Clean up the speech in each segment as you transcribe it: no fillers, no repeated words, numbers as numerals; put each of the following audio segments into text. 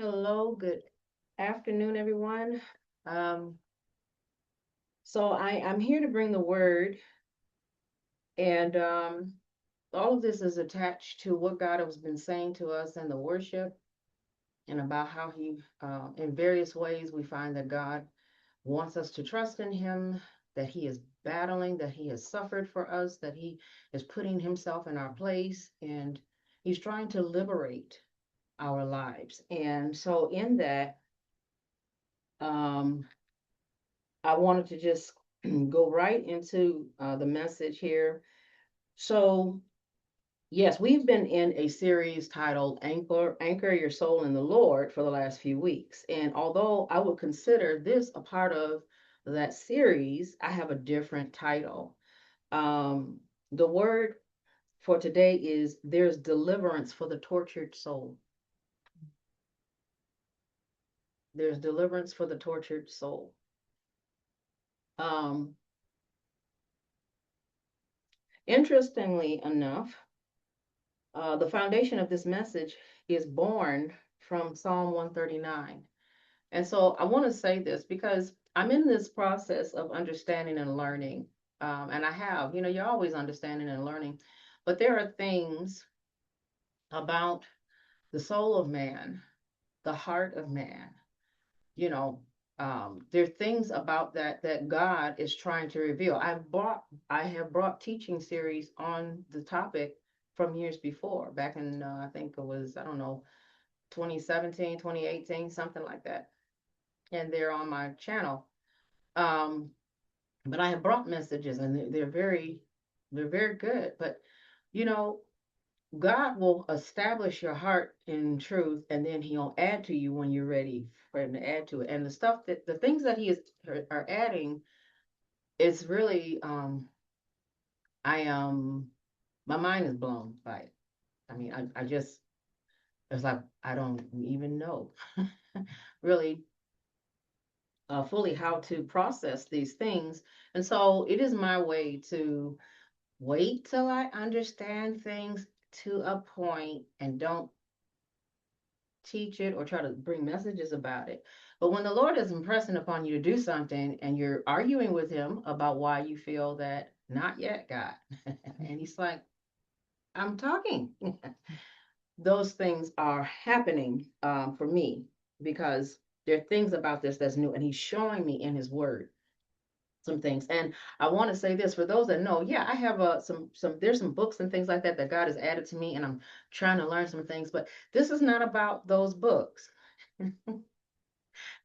Hello, good afternoon, everyone. Um, so I'm here to bring the word, and all of this is attached to what God has been saying to us in the worship and about how in various ways, we find that God wants us to trust in Him, that He is battling, that He has suffered for us, that He is putting Himself in our place, and He's trying to liberate our lives. And so, in that, um, I wanted to just go right into the message here. So, yes, we've been in a series titled Anchor Your Soul in the Lord for the last few weeks. And although I would consider this a part of that series, I have a different title. Um, the word for today is There's Deliverance for the Tortured Soul. There's deliverance for the tortured soul. Um, Interestingly enough, the foundation of this message is born from Psalm 139. And so I want to say this because I'm in this process of understanding and learning. And I have, you're always understanding and learning, but there are things about the soul of man, the heart of man, you know, there are things about that God is trying to reveal. I have brought teaching series on the topic from years before, back in I think it was, I don't know, 2017, 2018, something like that. And they're on my channel. Um, but I have brought messages and they're very good. But you know, God will establish your heart in truth, and then He'll add to you when you're ready for Him to add to it. And the things that He is are adding, it's really, I my mind is blown by it. I mean, I just, it's like I don't even know really fully how to process these things, and so it is my way to wait till I understand things to a point and don't teach it or try to bring messages about it. But when the Lord is impressing upon you to do something and you're arguing with Him about why you feel that, not yet, God, and He's like, I'm talking. Those things are happening for me because there are things about this that's new, and He's showing me in His Word some things. And I want to say this for those that know, yeah, I have some there's some books and things like that that God has added to me, and I'm trying to learn some things, but this is not about those books.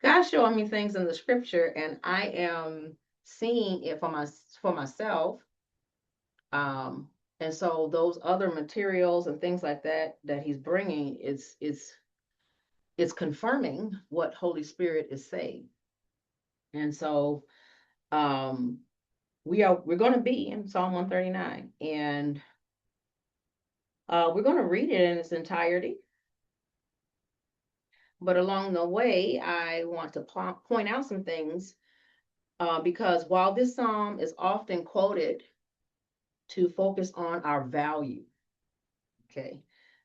God's showing me things in the scripture, and I am seeing it for myself. Um, and so those other materials and things like that that He's bringing, it's confirming what Holy Spirit is saying. And so um, we're going to be in Psalm 139, and we're going to read it in its entirety. But along the way, I want to point out some things because while this psalm is often quoted to focus on our value, okay,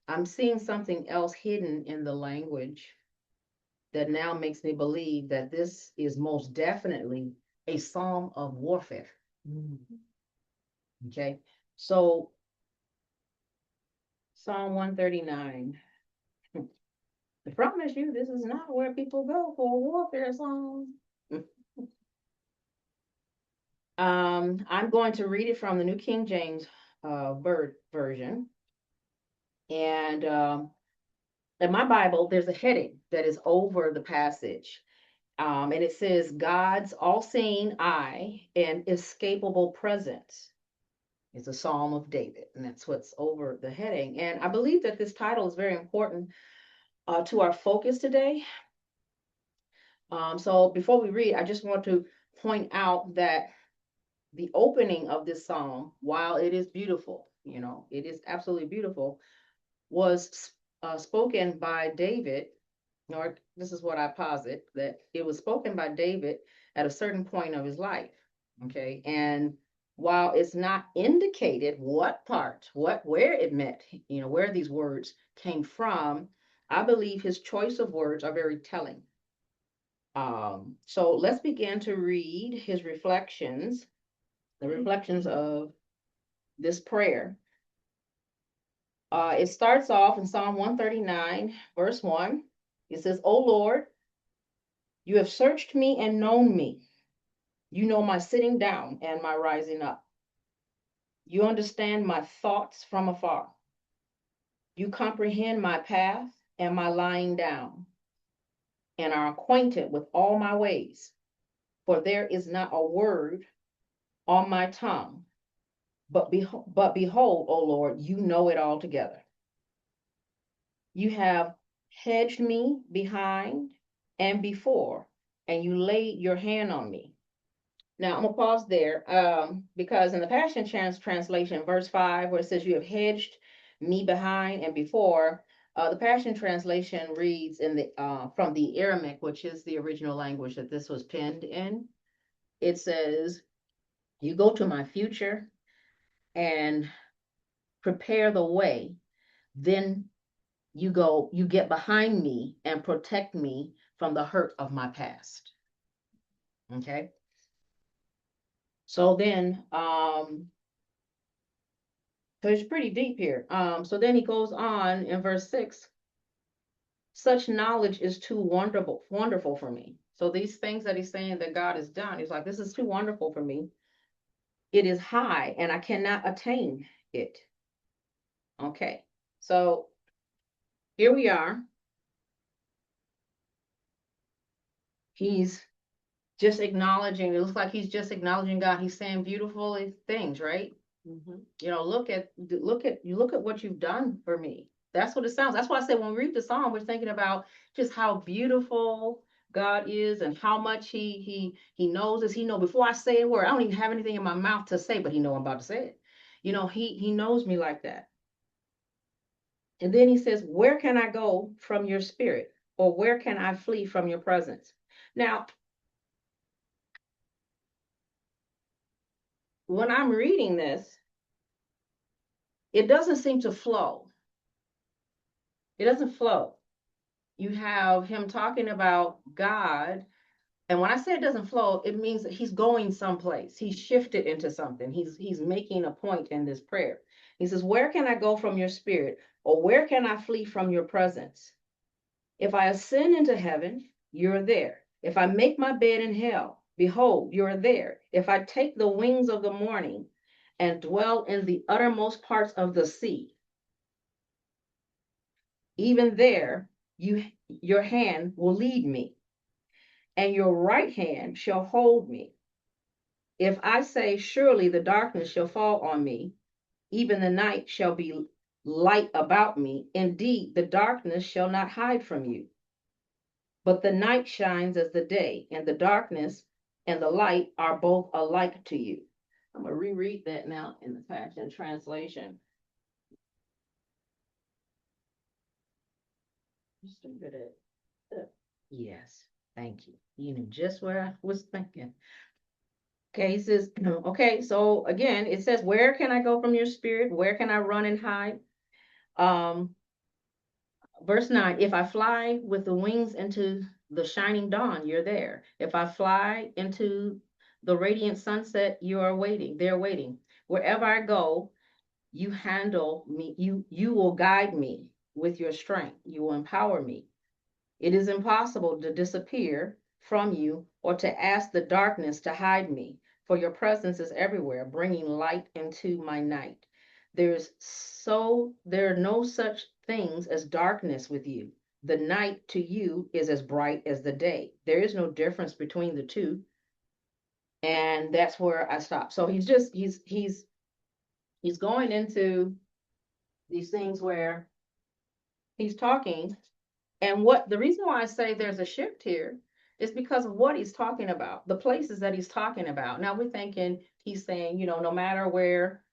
I'm seeing something else hidden in the language that now makes me believe that this is most definitely a psalm of warfare. Okay, so Psalm 139. I promise you, this is not where people go for warfare songs. I'm going to read it from the New King James version. And in my Bible, there's a heading that is over the passage. And it says, God's all seeing eye and escapable presence. It's a Psalm of David, and that's what's over the heading. And I believe that this title is very important to our focus today. So before we read, I just want to point out that the opening of this psalm, while it is beautiful, it is absolutely beautiful, was spoken by David, or this is what I posit, that it was spoken by David at a certain point of his life. Okay. And while it's not indicated what part, where it met, where these words came from, I believe his choice of words are very telling. So let's begin to read his reflections, the reflections of this prayer. It starts off in Psalm 139, verse 1. It says, O Lord, you have searched me and known me. You know my sitting down and my rising up. You understand my thoughts from afar. You comprehend my path and my lying down, and are acquainted with all my ways. For there is not a word on my tongue, but behold, O Lord, you know it altogether. You have hedged me behind and before, and you laid your hand on me. Now I'm gonna pause there because in the Passion Translation, verse 5, where it says, "You have hedged me behind and before," the Passion Translation reads in the from the Aramaic, which is the original language that this was penned in. It says, "You go to my future and prepare the way. Then you get behind me and protect me from the hurt of my past." Okay. So then, so it's pretty deep here. So then he goes on in verse 6. Such knowledge is too wonderful for me. So these things that he's saying that God has done, he's like, this is too wonderful for me. It is high and I cannot attain it. Okay. So here we are. He's just acknowledging, it looks like he's just acknowledging God. He's saying beautiful things, right? You know, look at what you've done for me. That's what it sounds. That's why I said when we read the psalm, we're thinking about just how beautiful God is and how much he knows us. He know before I say a word, I don't even have anything in my mouth to say, but he know I'm about to say it. You know, he knows me like that. And then he says, where can I go from your spirit? Or where can I flee from your presence? Now, when I'm reading this, it doesn't seem to flow. It doesn't flow. You have him talking about God. And when I say it doesn't flow, it means that he's going someplace. He's shifted into something. He's making a point in this prayer. He says, where can I go from your spirit? Or where can I flee from your presence? If I ascend into heaven, you're there. If I make my bed in hell, behold, you're there. If I take the wings of the morning and dwell in the uttermost parts of the sea, even there your hand will lead me, and your right hand shall hold me. If I say, surely the darkness shall fall on me, even the night shall be light about me. Indeed, the darkness shall not hide from you. But the night shines as the day, and the darkness and the light are both alike to you. I'm going to reread that now in the Passion Translation. Just a bit of, yes, thank you. You knew just where I was thinking. Okay, he says, okay, so again, it says, where can I go from your spirit? Where can I run and hide? Verse 9, if I fly with the wings into the shining dawn, you're there. If I fly into the radiant sunset, you are waiting. They're waiting. Wherever I go, you handle me. You will guide me with your strength. You will empower me. It is impossible to disappear from you or to ask the darkness to hide me, for your presence is everywhere, bringing light into my night. There are no such things as darkness with you. The night to you is as bright as the day. There is no difference between the two. And that's where I stop. So he's going into these things where he's talking. And what the reason why I say there's a shift here is because of what he's talking about, the places that he's talking about. Now we're thinking he's saying, no matter where,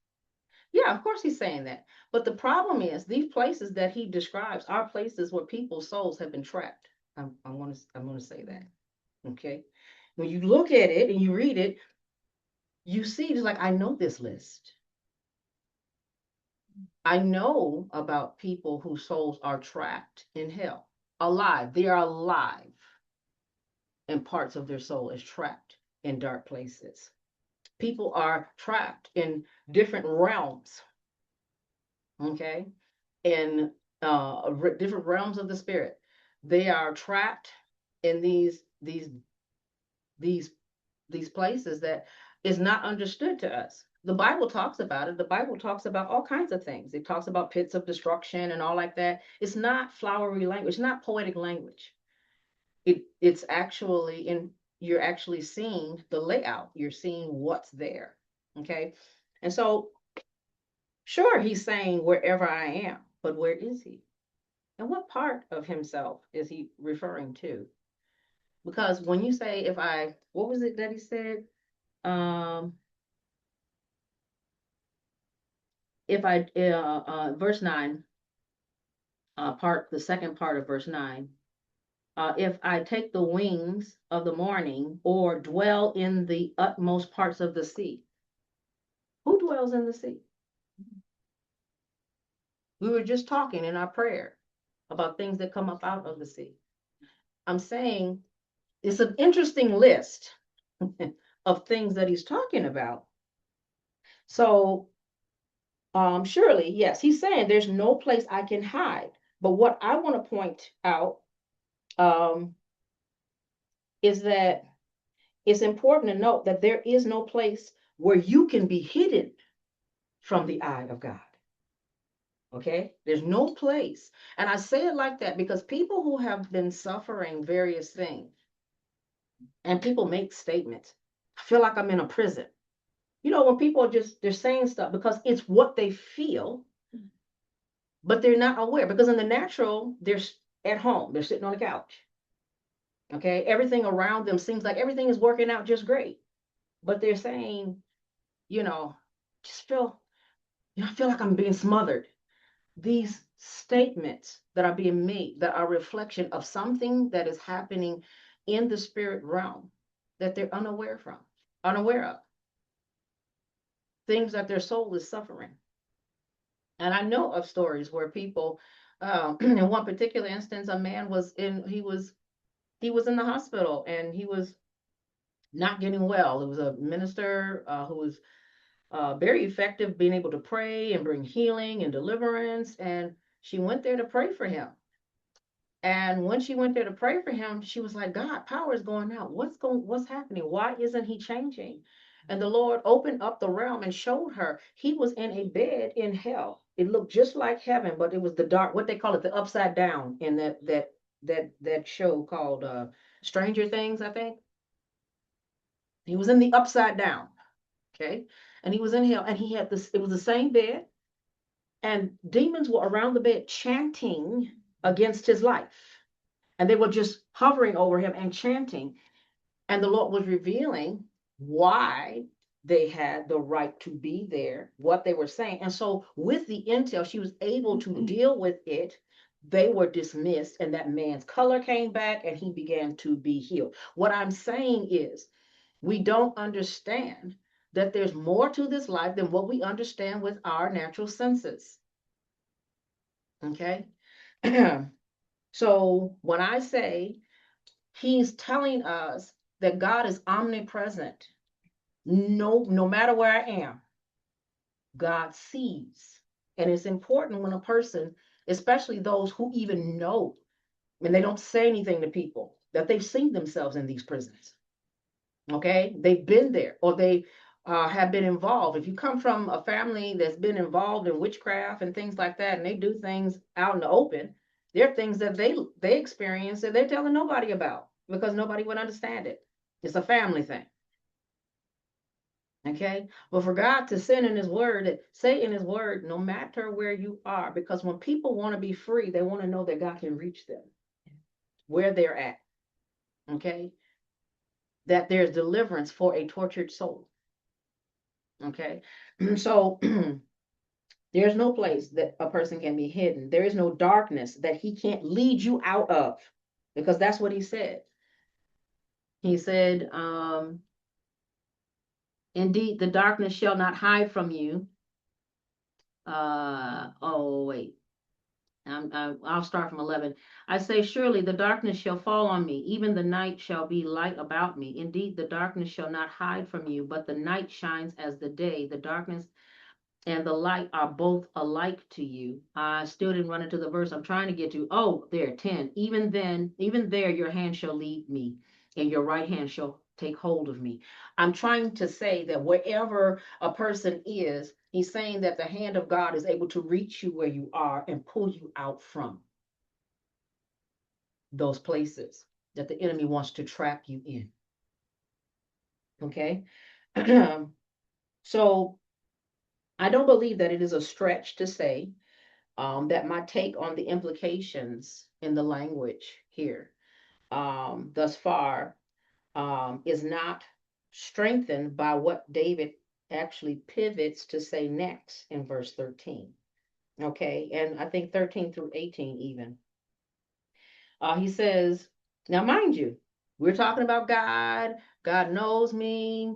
yeah, of course he's saying that. But the problem is these places that he describes are places where people's souls have been trapped. I'm gonna say that. Okay. When you look at it and you read it, you see it's like, I know this list. I know about people whose souls are trapped in hell, alive. They are alive, and parts of their soul is trapped in dark places. People are trapped in different realms, okay, in different realms of the spirit. They are trapped in these these places that is not understood to us. The Bible talks about it. The Bible talks about all kinds of things. It talks about pits of destruction and all like that. It's not flowery language. It's not poetic language. It's actually in, you're actually seeing the layout. You're seeing what's there. Okay. And so sure, he's saying wherever I am, but where is he? And what part of himself is he referring to? Because when you say, if I, what was it that he said? Um, if I, verse 9, the second part of verse 9, if I take the wings of the morning or dwell in the utmost parts of the sea. Who dwells in the sea? We were just talking in our prayer about things that come up out of the sea. I'm saying it's an interesting list of things that he's talking about. So, surely, yes, he's saying there's no place I can hide. But what I want to point out um, is that it's important to note that there is no place where you can be hidden from the eye of God. Okay? There's no place. And I say it like that because people who have been suffering various things, and people make statements, I feel like I'm in a prison. You know, when people are just, they're saying stuff because it's what they feel, but they're not aware. Because in the natural, they're at home, they're sitting on the couch. Okay? Everything around them seems like everything is working out just great. But they're saying, you know, just feel, I feel like I'm being smothered. These statements that are being made that are a reflection of something that is happening in the spirit realm that they're unaware of, things that their soul is suffering. And I know of stories where people, in one particular instance, a man he was in the hospital and he was not getting well. It was a minister who was very effective, being able to pray and bring healing and deliverance. And she went there to pray for him. And when she went there to pray for him, she was like, God, power is going out. What's happening? Why isn't he changing? And the Lord opened up the realm and showed her he was in a bed in hell. It looked just like heaven, but it was the dark, what they call it, the upside down in that show called Stranger Things, I think. He was in the upside down. Okay. And he was in hell and he had this, it was the same bed, and demons were around the bed chanting against his life. And they were just hovering over him and chanting. And the Lord was revealing why they had the right to be there, what they were saying. And so, with the intel, she was able to deal with it. They were dismissed, and that man's color came back and he began to be healed. What I'm saying is, we don't understand that there's more to this life than what we understand with our natural senses. Okay? So, when I say he's telling us that God is omnipresent. No matter where I am, God sees. And it's important when a person, especially those who even know, and they don't say anything to people, that they've seen themselves in these prisons. Okay? They've been there or they have been involved. If you come from a family that's been involved in witchcraft and things like that, and they do things out in the open, there are things that they experience that they're telling nobody about because nobody would understand it. It's a family thing. Okay. But for God to send in his word, say in his word, no matter where you are, because when people want to be free, they want to know that God can reach them where they're at. Okay. That there's deliverance for a tortured soul. Okay. So there's no place that a person can be hidden. There is no darkness that he can't lead you out of, because that's what he said. He said, indeed, the darkness shall not hide from you, Oh, wait. I'll start from 11. I say, surely the darkness shall fall on me, even the night shall be light about me. Indeed, the darkness shall not hide from you, but the night shines as the day. The darkness and the light are both alike to you. I still didn't run into the verse I'm trying to get to. Oh, there, 10. Even then, even there, your hand shall lead me, and your right hand shall take hold of me. I'm trying to say that wherever a person is, he's saying that the hand of God is able to reach you where you are and pull you out from those places that the enemy wants to trap you in. Okay? So I don't believe that it is a stretch to say that my take on the implications in the language here thus far is not strengthened by what David actually pivots to say next in verse 13. Okay, and I think 13 through 18 even. He says, now mind you, we're talking about God. God knows me.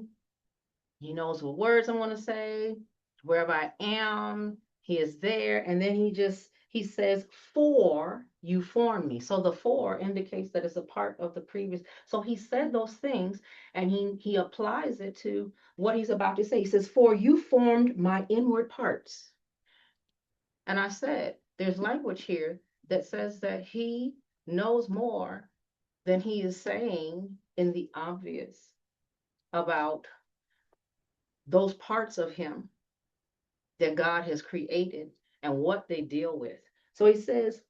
He knows what words I want to say, wherever I am, he is there. And then he says, for you formed me. So the for indicates that it's a part of the previous. So he said those things and he applies it to what he's about to say. He says, for you formed my inward parts. And I said, there's language here that says that he knows more than he is saying in the obvious about those parts of him that God has created and what they deal with. So he says,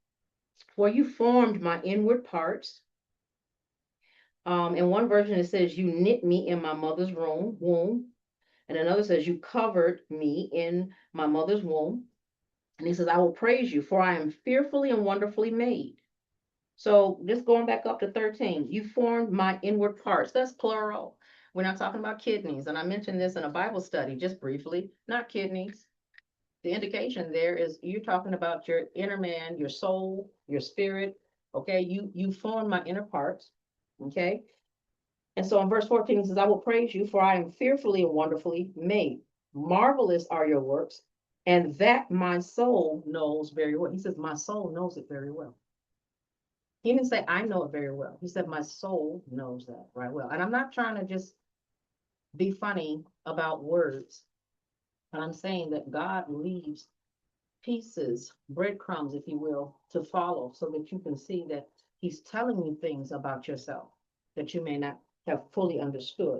for you formed my inward parts. In one version, it says, you knit me in my mother's womb. And another says, you covered me in my mother's womb. And he says, I will praise you, for I am fearfully and wonderfully made. So just going back up to 13, you formed my inward parts. That's plural. We're not talking about kidneys. And I mentioned this in a Bible study just briefly, not kidneys. The indication there is you're talking about your inner man, your soul, your spirit. Okay, you form my inner parts. Okay, and so in verse 14 it says, I will praise you, for I am fearfully and wonderfully made. Marvelous are your works, and that my soul knows very well. He says, my soul knows it very well. He didn't say I know it very well. He said, my soul knows that right well. And I'm not trying to just be funny about words, but I'm saying that God leaves pieces, breadcrumbs, if you will, to follow so that you can see that he's telling you things about yourself that you may not have fully understood.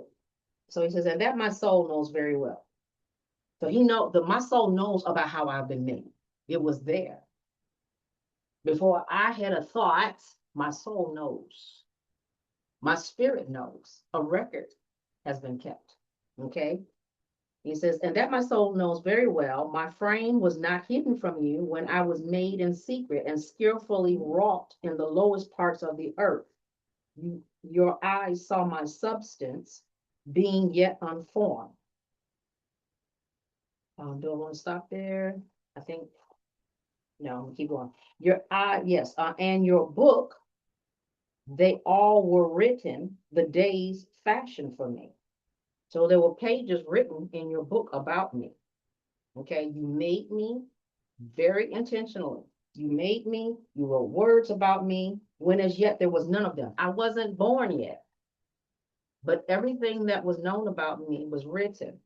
So he says, and that my soul knows very well. So he know that my soul knows about how I've been made. It was there. Before I had a thought, my soul knows. My spirit knows. A record has been kept. Okay. He says, and that my soul knows very well, my frame was not hidden from you when I was made in secret and skillfully wrought in the lowest parts of the earth. Your eyes saw my substance being yet unformed. Do I want to stop there? I think, no, keep going. Your eye, yes, and your book, they all were written the days fashioned for me. So there were pages written in your book about me. Okay, you made me very intentionally. You made me, you wrote words about me, when as yet there was none of them. I wasn't born yet, but everything that was known about me was written.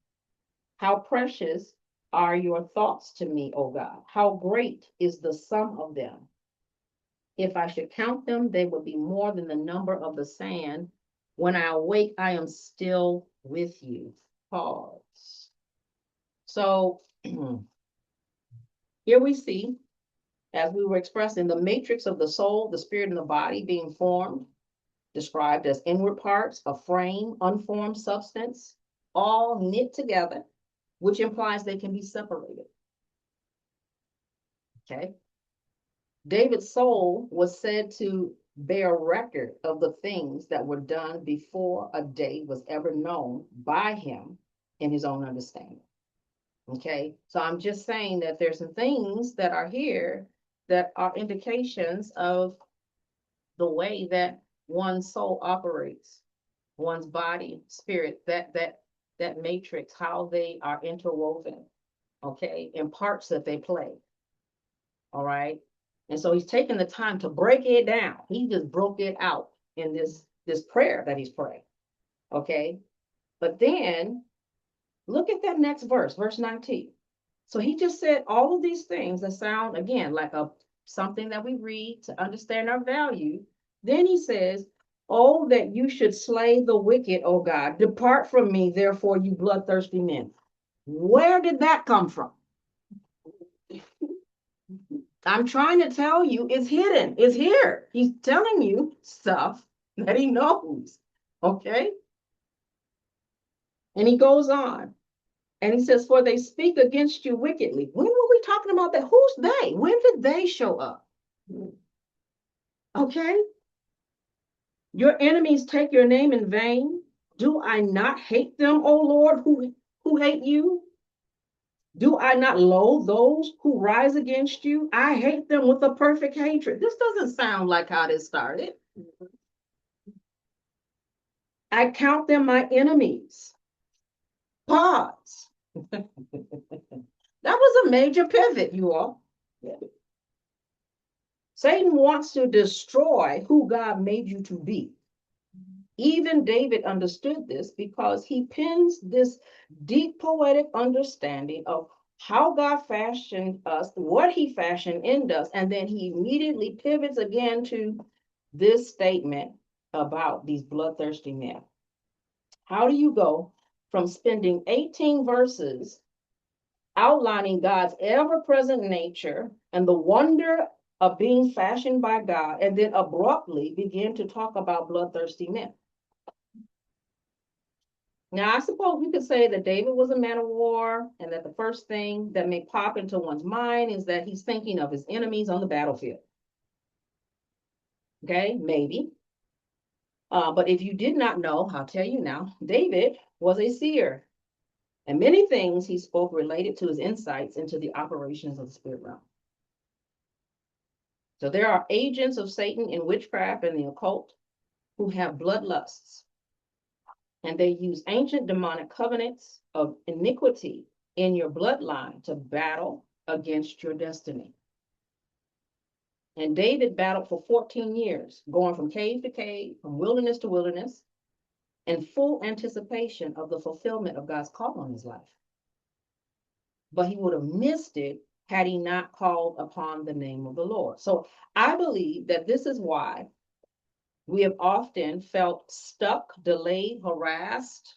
How precious are your thoughts to me, O God? How great is the sum of them? If I should count them, they would be more than the number of the sand. When I awake, I am still with you. Pause. So here we see, as we were expressing, the matrix of the soul, the spirit, and the body being formed, described as inward parts, a frame, unformed substance, all knit together, which implies they can be separated. Okay. David's soul was said to bear record of the things that were done before a day was ever known by him in his own understanding. Okay, so I'm just saying that there's some things that are here that are indications of the way that one's soul operates, one's body, spirit, that matrix, how they are interwoven. okay, in parts that they play. All right. And so he's taking the time to break it down. He just broke it out in this prayer that he's praying. Okay. But then look at that next verse, verse 19. So he just said all of these things that sound again like a something that we read to understand our value. Then he says, "Oh, that you should slay the wicked, O God. Depart from me, therefore, you bloodthirsty men." Where did that come from? I'm trying to tell you, it's hidden. It's here. He's telling you stuff that he knows. Okay. And he goes on and he says, "For they speak against you wickedly." When were we talking about that? Who's they? When did they show up? Okay. "Your enemies take your name in vain. Do I not hate them, O Lord, who hate you? Do I not loathe those who rise against you? I hate them with a perfect hatred." This doesn't sound like how this started. "I count them my enemies." Pause. That was a major pivot, you all. Yeah. Satan wants to destroy who God made you to be. Even David understood this because he pins this deep poetic understanding of how God fashioned us, what he fashioned in us, and then he immediately pivots again to this statement about these bloodthirsty men. How do you go from spending 18 verses outlining God's ever-present nature and the wonder of being fashioned by God, and then abruptly begin to talk about bloodthirsty men? Now, I suppose we could say that David was a man of war, and that the first thing that may pop into one's mind is that he's thinking of his enemies on the battlefield. Okay, maybe. But if you did not know, I'll tell you now, David was a seer, and many things he spoke related to his insights into the operations of the spirit realm. So there are agents of Satan in witchcraft and the occult who have bloodlusts, and they use ancient demonic covenants of iniquity in your bloodline to battle against your destiny. And David battled for 14 years, going from cave to cave, from wilderness to wilderness, in full anticipation of the fulfillment of God's call on his life. But he would have missed it had he not called upon the name of the Lord. So I believe that this is why we have often felt stuck, delayed, harassed,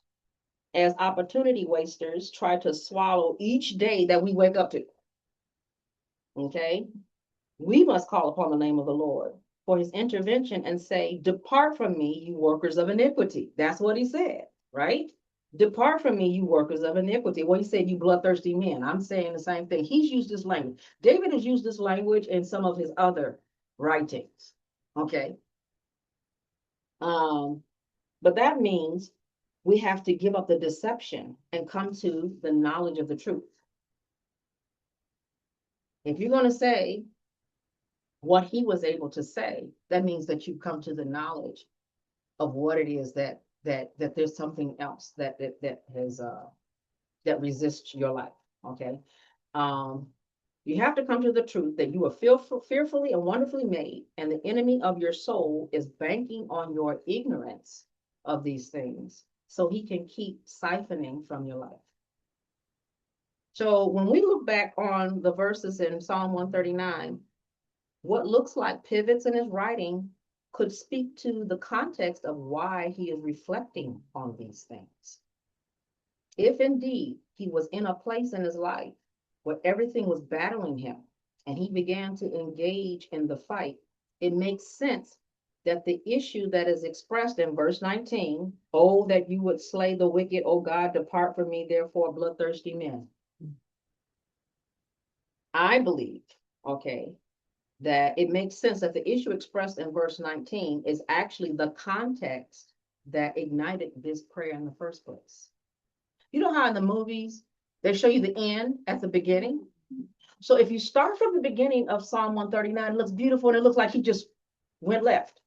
as opportunity wasters try to swallow each day that we wake up to. Okay? We must call upon the name of the Lord for his intervention and say, "Depart from me, you workers of iniquity." That's what he said, right? "Depart from me, you workers of iniquity." Well, he said, "You bloodthirsty men." I'm saying the same thing. He's used this language. David has used this language in some of his other writings. Okay. But that means we have to give up the deception and come to the knowledge of the truth. If you're going to say what he was able to say, that means that you come to the knowledge of what it is that there's something else that has that resists your life. Okay. You have to come to the truth that you are fearfully and wonderfully made, and the enemy of your soul is banking on your ignorance of these things so he can keep siphoning from your life. So when we look back on the verses in Psalm 139, what looks like pivots in his writing could speak to the context of why he is reflecting on these things. If indeed he was in a place in his life where everything was battling him and he began to engage in the fight, it makes sense that the issue that is expressed in verse 19, "Oh, that you would slay the wicked, O God, depart from me, therefore, bloodthirsty men." I believe, okay, that it makes sense that the issue expressed in verse 19 is actually the context that ignited this prayer in the first place. You know how in the movies, they show you the end at the beginning? So if you start from the beginning of Psalm 139, it looks beautiful and it looks like he just went left.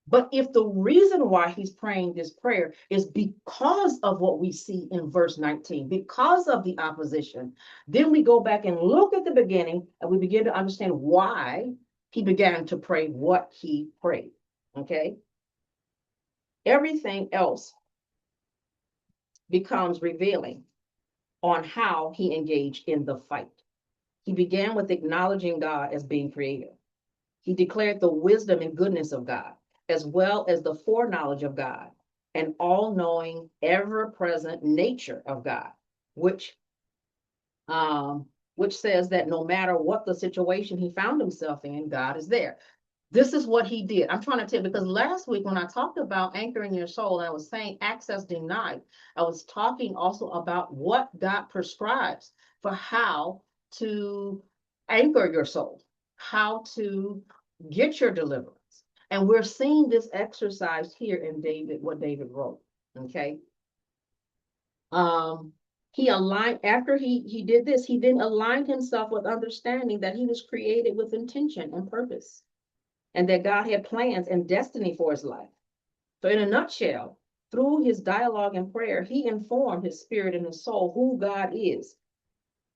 But if the reason why he's praying this prayer is because of what we see in verse 19, because of the opposition, then we go back and look at the beginning and we begin to understand why he began to pray what he prayed. Okay. Everything else becomes revealing on how he engaged in the fight. He began with acknowledging God as being creator. He declared the wisdom and goodness of God, as well as the foreknowledge of God and all-knowing, ever-present nature of God, which um, which says that no matter what the situation he found himself in, God is there. This is what he did. I'm trying to tell you, because last week when I talked about anchoring your soul, and I was saying access denied, I was talking also about what God prescribes for how to anchor your soul, how to get your deliverance. And we're seeing this exercise here in David, what David wrote. Okay. Um, he aligned after he did this, he then aligned himself with understanding that he was created with intention and purpose, and that God had plans and destiny for his life. So, in a nutshell, through his dialogue and prayer, he informed his spirit and his soul who God is,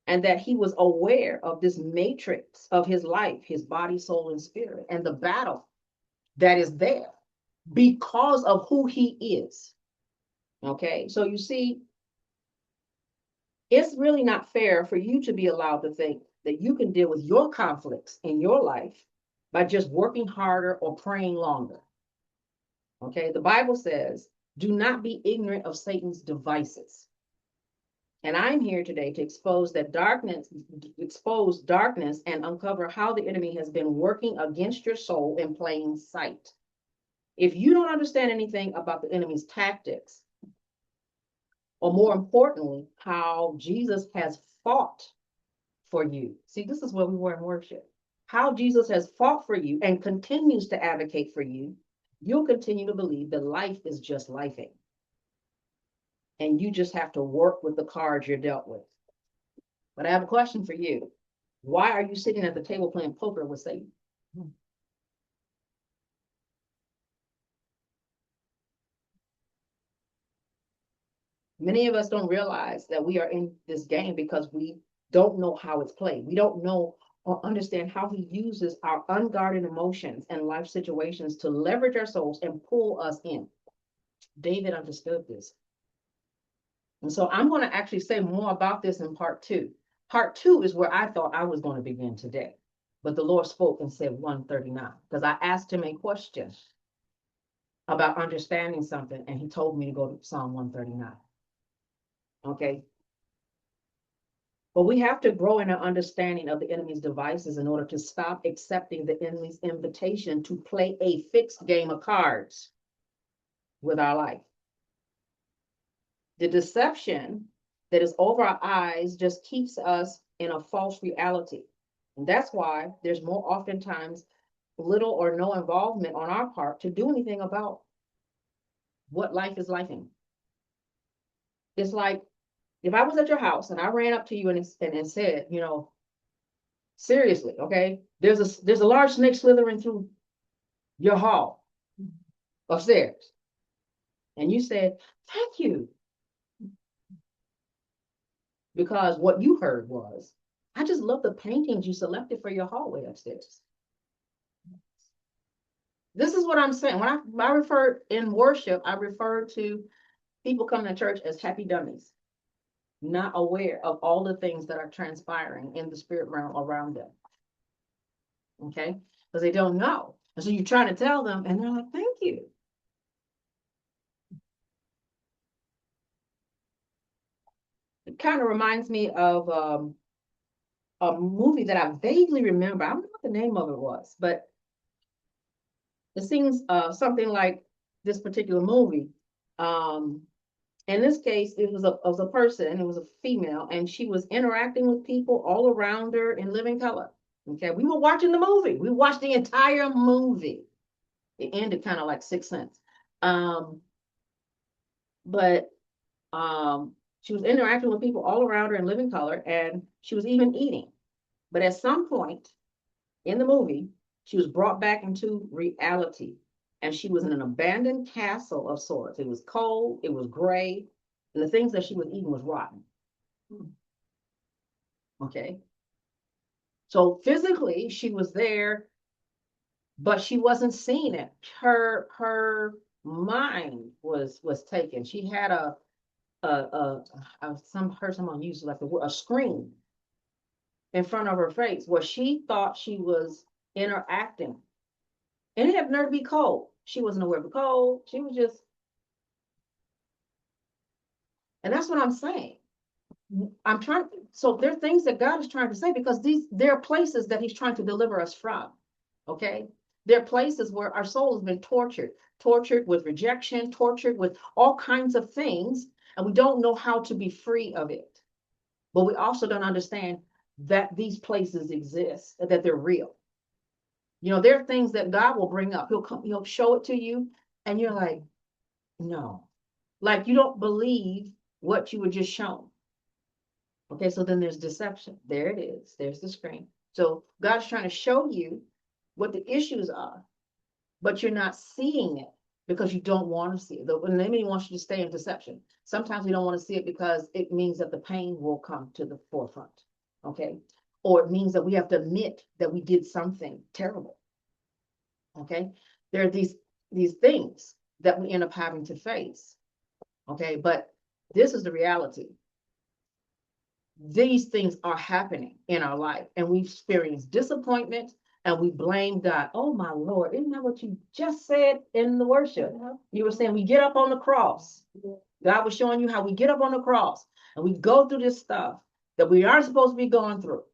and that he was aware of this matrix of his life, his body, soul, and spirit, and the battle that is there because of who he is. Okay, so you see, it's really not fair for you to be allowed to think that you can deal with your conflicts in your life by just working harder or praying longer. Okay, the Bible says, do not be ignorant of Satan's devices. And I'm here today to expose darkness and uncover how the enemy has been working against your soul in plain sight. If you don't understand anything about the enemy's tactics, or more importantly, how Jesus has fought for you. See, this is where we were in worship. How Jesus has fought for you and continues to advocate for you, you'll continue to believe that life is just lifing. And you just have to work with the cards you're dealt with. But I have a question for you. Why are you sitting at the table playing poker with Satan? Many of us don't realize that we are in this game because we don't know how it's played. We don't know or understand how he uses our unguarded emotions and life situations to leverage our souls and pull us in. David understood this. And so I'm going to actually say more about this in part two. Part two is where I thought I was going to begin today. But the Lord spoke and said 139 because I asked him a question about understanding something, and he told me to go to Psalm 139. Okay. But we have to grow in our understanding of the enemy's devices in order to stop accepting the enemy's invitation to play a fixed game of cards with our life. The deception that is over our eyes just keeps us in a false reality. And that's why there's more oftentimes little or no involvement on our part to do anything about what life is lifing. It's like if I was at your house and I ran up to you and said, seriously, okay, there's a large snake slithering through your hall upstairs. And you said, thank you. Because what you heard was, I just love the paintings you selected for your hallway upstairs. This is what I'm saying. When I refer in worship, I refer to people coming to church as happy dummies, not aware of all the things that are transpiring in the spirit realm around them. Okay? Because they don't know. And so you're trying to tell them, and they're like, thank you. It kind of reminds me of a movie that I vaguely remember. I don't know what the name of it was, but it seems something like this particular movie. In this case, it was a person, it was a female, and she was interacting with people all around her in living color. Okay, we were watching the movie. We watched the entire movie. It ended kind of like Sixth Sense. But she was interacting with people all around her in living color, and she was even eating. But at some point in the movie, she was brought back into reality. and she was in an abandoned castle of sorts. It was cold, it was gray, and the things that she was eating was rotten. Okay. So physically, she was there, but she wasn't seeing it. Her mind was taken. She had heard someone use like a screen in front of her face where she thought she was interacting. And it had nerve to be cold. She wasn't aware of the cold. She was just, and that's what I'm saying. I'm trying, so there are things that God is trying to say because there are places that He's trying to deliver us from. Okay. There are places where our soul has been tortured with rejection, tortured with all kinds of things, and we don't know how to be free of it. But we also don't understand that these places exist, that they're real. There are things that God will bring up. He'll show it to you, and you're like, no. Like you don't believe what you were just shown. Okay, so then there's deception. There it is. There's the screen. So God's trying to show you what the issues are, but you're not seeing it because you don't want to see it. The enemy wants you to stay in deception. Sometimes we don't want to see it because it means that the pain will come to the forefront. Okay, or it means that we have to admit that we did something terrible. Okay, there are these things that we end up having to face. Okay, but this is the reality. These things are happening in our life, and we've experienced disappointment, and we blame God. Oh my Lord, isn't that what you just said in the worship? You were saying we get up on the cross. God was showing you how we get up on the cross and we go through this stuff that we aren't supposed to be going through.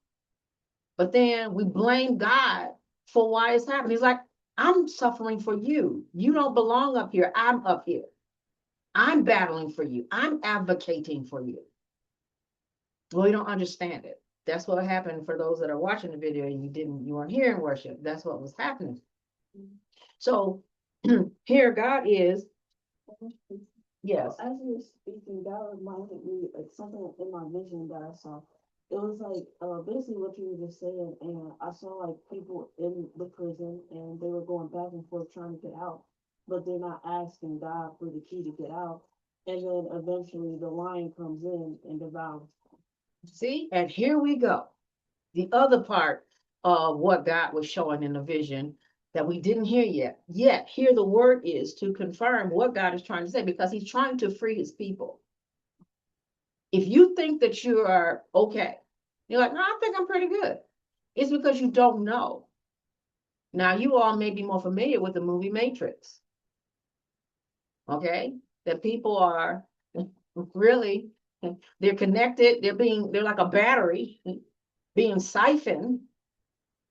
But then we blame God for why it's happening. He's like, I'm suffering for you. You don't belong up here. I'm up here. I'm battling for you. I'm advocating for you. Well, you don't understand it. That's what happened for those that are watching the video and you weren't hearing worship. That's what was happening. So here God is. Yes. As you were speaking, that reminded me of something in my vision that I saw. It was like basically what you were just saying, and I saw like people in the prison, and they were going back and forth trying to get out, but they're not asking God for the key to get out, and then eventually the lion comes in and devours. See, and here we go. The other part of what God was showing in the vision that we didn't hear yet. Yet, here the word is to confirm what God is trying to say because He's trying to free His people. If you think that you are okay, you're like, no, I think I'm pretty good. It's because you don't know. Now, you all may be more familiar with the movie Matrix. Okay? That people are really, they're connected, they're like a battery being siphoned,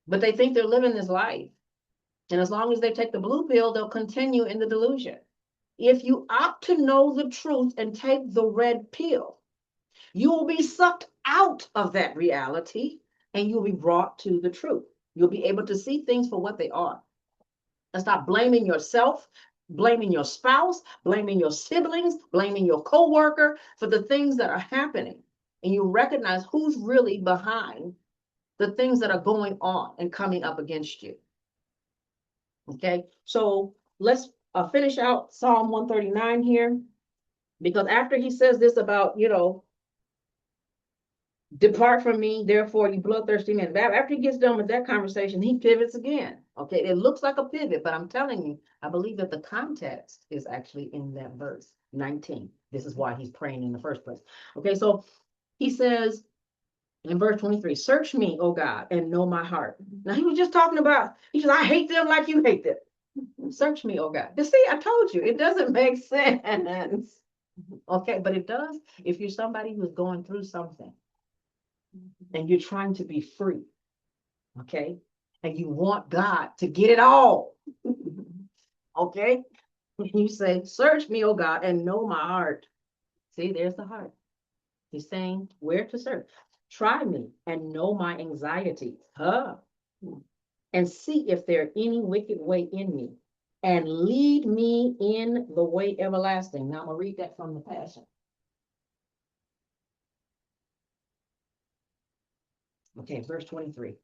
but they think they're living this life. And as long as they take the blue pill, they'll continue in the delusion. If you opt to know the truth and take the red pill, you will be sucked out of that reality and you'll be brought to the truth. You'll be able to see things for what they are. And stop blaming yourself, blaming your spouse, blaming your siblings, blaming your coworker for the things that are happening. And you recognize who's really behind the things that are going on and coming up against you. Okay, so let's finish out Psalm 139 here, because after he says this about, depart from me, therefore, you bloodthirsty men. After he gets done with that conversation, he pivots again. Okay, it looks like a pivot, but I'm telling you, I believe that the context is actually in that verse 19. This is why he's praying in the first place. Okay, so he says in verse 23, search me, O God, and know my heart. Now he was just talking about, he says, I hate them like you hate them. Search me, oh God. You see, I told you, it doesn't make sense. Okay, but it does if you're somebody who's going through something and you're trying to be free. Okay, and you want God to get it all. Okay, you say, search me, oh God, and know my heart. See, there's the heart. He's saying where to search. Try me and know my anxieties. And see if there any wicked way in me, and lead me in the way everlasting. Now I'm gonna read that from the Passion. Okay, verse 23.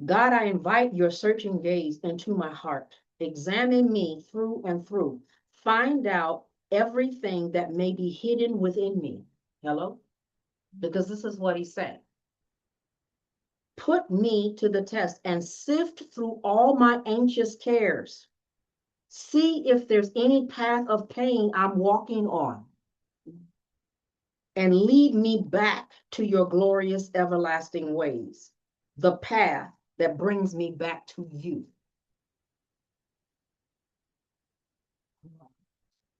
God, I invite your searching gaze into my heart. Examine me through and through. Find out everything that may be hidden within me. Hello? Because this is what he said. Put me to the test and sift through all my anxious cares. See if there's any path of pain I'm walking on, and lead me back to your glorious everlasting ways, the path that brings me back to you.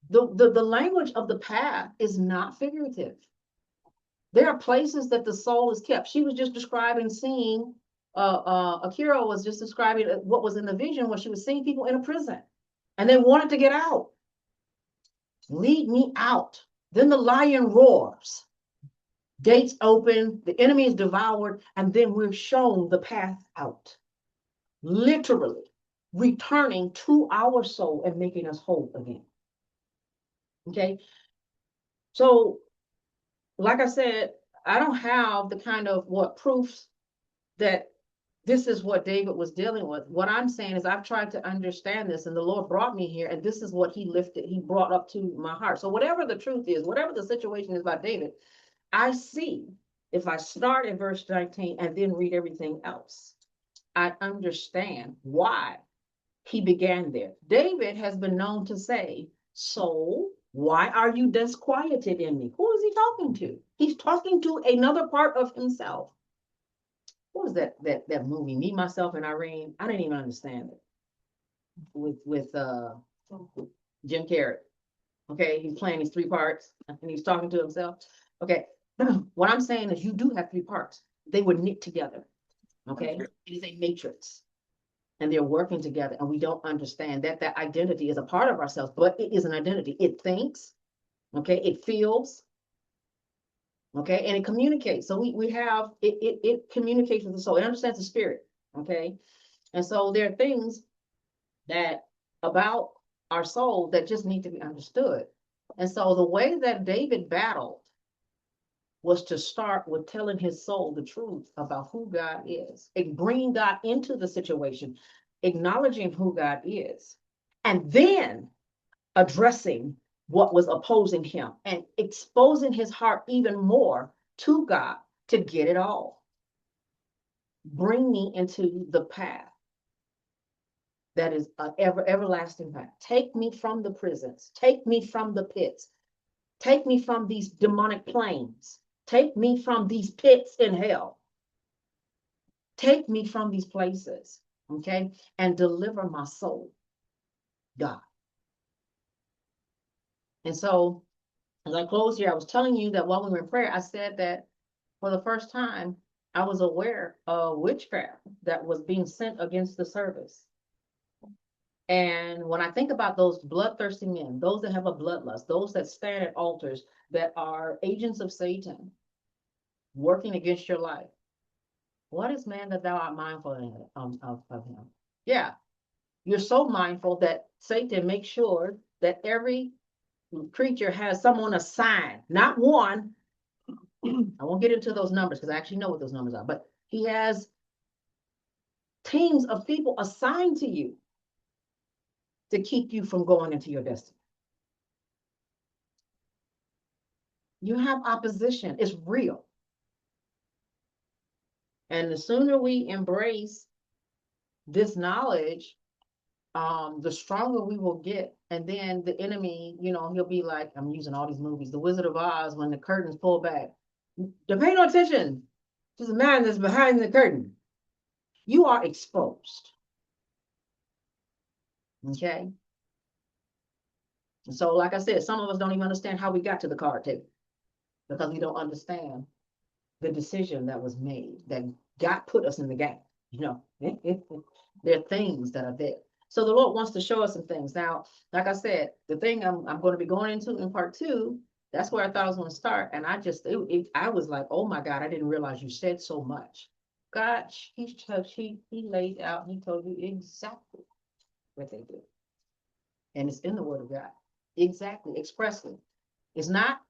The language of the path is not figurative. There are places that the soul is kept. She was just describing seeing, Akira was just describing what was in the vision where she was seeing people in a prison and they wanted to get out. Lead me out. Then the lion roars. Gates open, the enemy is devoured, and then we're shown the path out. Literally returning to our soul and making us whole again. Okay. So, like I said, I don't have the kind of proofs that this is what David was dealing with. What I'm saying is I've tried to understand this, and the Lord brought me here, and this is what he brought up to my heart. So whatever the truth is, whatever the situation is about David, I see if I start at verse 19 and then read everything else, I understand why he began there. David has been known to say, soul, why are you disquieted in me? Who is he talking to? He's talking to another part of himself. What was that movie, Me, Myself, and Irene? I didn't even understand it. With Jim Carrey. Okay, he's playing these three parts and he's talking to himself. Okay, what I'm saying is you do have three parts. They were knit together. Okay, it is a matrix. And they're working together, and we don't understand that that identity is a part of ourselves, but it is an identity. It thinks, okay, it feels, okay, and it communicates. So we have it communicates with the soul. It understands the spirit, okay. And so there are things that about our soul that just need to be understood. And so the way that David battled was to start with telling his soul the truth about who God is, and bringing God into the situation, acknowledging who God is, and then addressing what was opposing him and exposing his heart even more to God to get it all. Bring me into the path that is an everlasting path. Take me from the prisons. Take me from the pits. Take me from these demonic planes. Take me from these pits in hell. Take me from these places, okay? And deliver my soul, God. And so, as I close here, I was telling you that while we were in prayer, I said that for the first time, I was aware of witchcraft that was being sent against the service. And when I think about those bloodthirsty men, those that have a bloodlust, those that stand at altars that are agents of Satan working against your life, what is man that thou art mindful of him? Yeah, you're so mindful that Satan makes sure that every creature has someone assigned, not one. I won't get into those numbers because I actually know what those numbers are, but he has teams of people assigned to you to keep you from going into your destiny. You have opposition, it's real. And the sooner we embrace this knowledge, the stronger we will get. And then the enemy, he'll be like, I'm using all these movies, The Wizard of Oz, when the curtains pull back. To pay no attention to the man that's behind the curtain. You are exposed. Okay. And so, like I said, some of us don't even understand how we got to the card table because we don't understand the decision that was made, that God put us in the game. There are things that are there. So the Lord wants to show us some things. Now, like I said, the thing I'm going to be going into in part 2, that's where I thought I was going to start. And I was like, oh my God, I didn't realize you said so much. God, he laid out, he told you exactly what they do. And it's in the Word of God. Exactly, expressly. It's not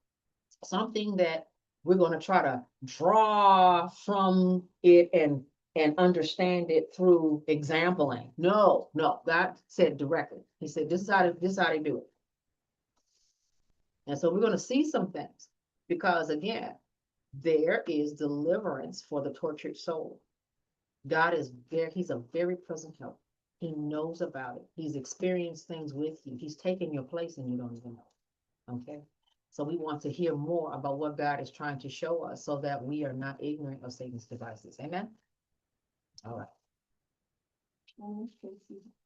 something that we're going to try to draw from it and and understand it through exampling. No, no, God said directly. He said, this is how to do it. And so we're going to see some things because again, there is deliverance for the tortured soul. God is there. He's a very present help. He knows about it. He's experienced things with you. He's taken your place and you don't even know. Okay. So we want to hear more about what God is trying to show us so that we are not ignorant of Satan's devices. Amen. All right. Tracy.